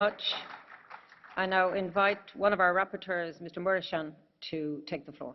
much. I now invite one of our rapporteurs, Mr. Mureșan, to take the floor.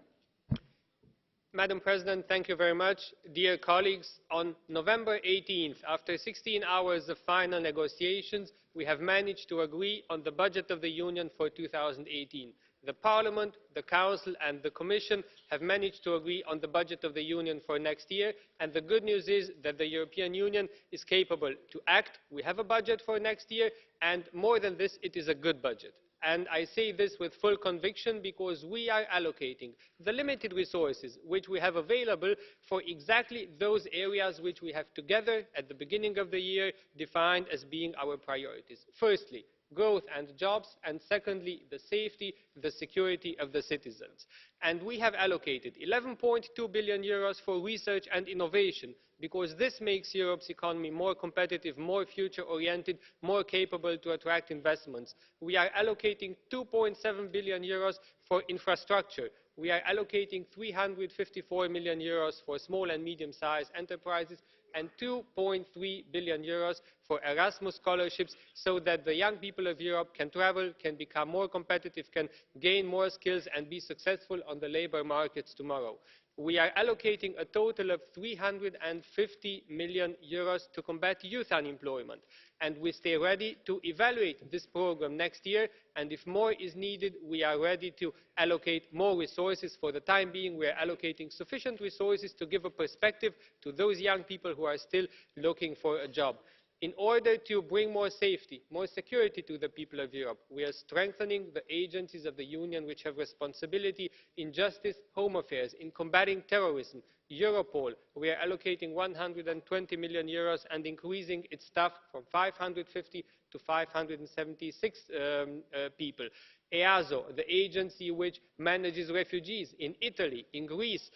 Madam President, thank you very much. Dear colleagues, on November 18th, after 16 hours of final negotiations, we have managed to agree on the budget of the Union for 2018. The Parliament, the Council and the Commission have managed to agree on the budget of the Union for next year, and the good news is that the European Union is capable to act. We have a budget for next year, and more than this, it is a good budget. And I say this with full conviction because we are allocating the limited resources which we have available for exactly those areas which we have together at the beginning of the year defined as being our priorities. Firstly, growth and jobs, and secondly, the safety, the security of the citizens. And we have allocated 11.2 billion euros for research and innovation, because this makes Europe's economy more competitive, more future-oriented, more capable to attract investments. We are allocating 2.7 billion euros for infrastructure. We are allocating 354 million euros for small and medium-sized enterprises, and 2.3 billion euros for Erasmus scholarships, so that the young people of Europe can travel, can become more competitive, can gain more skills and be successful on the labour markets tomorrow. We are allocating a total of 350 million euros to combat youth unemployment, and we stay ready to evaluate this programme next year, and if more is needed, we are ready to allocate more resources. For the time being, we are allocating sufficient resources to give a perspective to those young people who are still looking for a job. In order to bring more safety, more security to the people of Europe, we are strengthening the agencies of the Union which have responsibility in justice, home affairs, in combating terrorism. Europol, we are allocating 120 million euros and increasing its staff from 550 to 576 people. EASO, the agency which manages refugees in Italy, in Greece.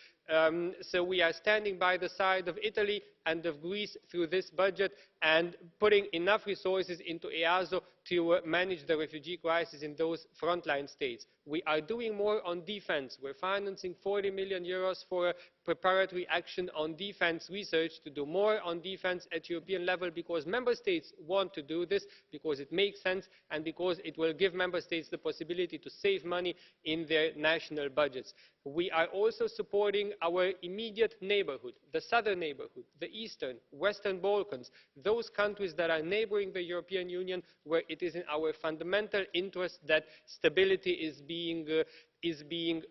So we are standing by the side of Italy and of Greece through this budget and putting enough resources into EASO to manage the refugee crisis in those frontline states. We are doing more on defence. We're financing 40 million euros for preparatory action on defence research, to do more on defence at European level, because member states want to do this, because it makes sense and because it will give member states the possibility to save money in their national budgets. We are also supporting our immediate neighbourhood, the southern neighbourhood, the eastern, western Balkans, those countries that are neighbouring the European Union, where it is in our fundamental interest that stability is being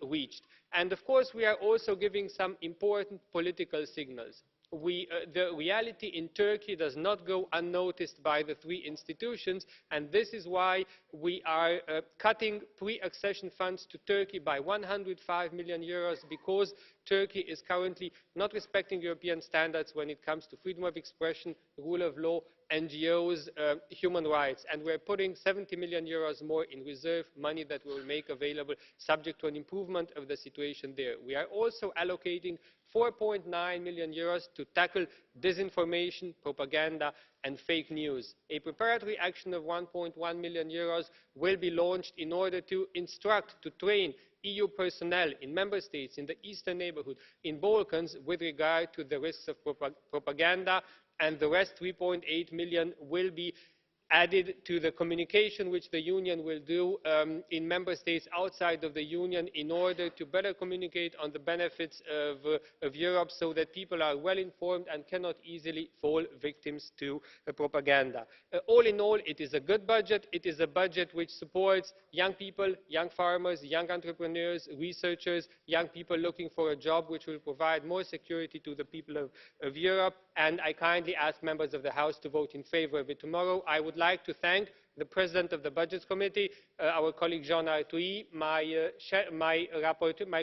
reached. And of course, we are also giving some important political signals. The reality in Turkey does not go unnoticed by the three institutions, and this is why we are cutting pre-accession funds to Turkey by 105 million euros, because Turkey is currently not respecting European standards when it comes to freedom of expression, rule of law, NGOs, human rights, and we're putting 70 million euros more in reserve money that we will make available subject to an improvement of the situation there. We are also allocating 4.9 million euros to tackle disinformation, propaganda and fake news. A preparatory action of 1.1 million euros will be launched in order to instruct, to train EU personnel in member states, in the eastern neighbourhood, in Balkans, with regard to the risks of propaganda, and the rest, 3.8 million, will be added to the communication which the Union will do in member states outside of the Union, in order to better communicate on the benefits of Europe, so that people are well informed and cannot easily fall victims to propaganda. All in all, it is a good budget. It is a budget which supports young people, young farmers, young entrepreneurs, researchers, young people looking for a job, which will provide more security to the people of Europe. And I kindly ask members of the House to vote in favour of it tomorrow. I would like to thank the President of the Budgets Committee, our colleague Jean Arthuis, my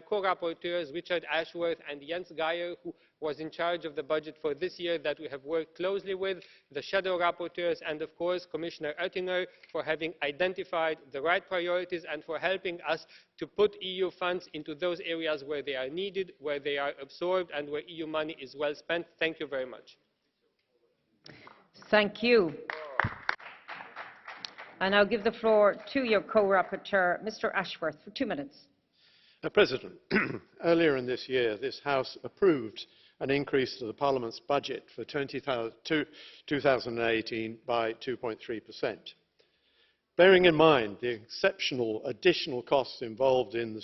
co-rapporteurs Richard Ashworth and Jens Geier, who was in charge of the budget for this year, that we have worked closely with, the shadow rapporteurs, and of course Commissioner Oettinger, for having identified the right priorities and for helping us to put EU funds into those areas where they are needed, where they are absorbed and where EU money is well spent. Thank you very much. Thank you. I now give the floor to your co-rapporteur, Mr. Ashworth, for 2 minutes. President, earlier in this year, this House approved an increase to the Parliament's budget for 2018 by 2.3%. Bearing in mind the exceptional additional costs involved in the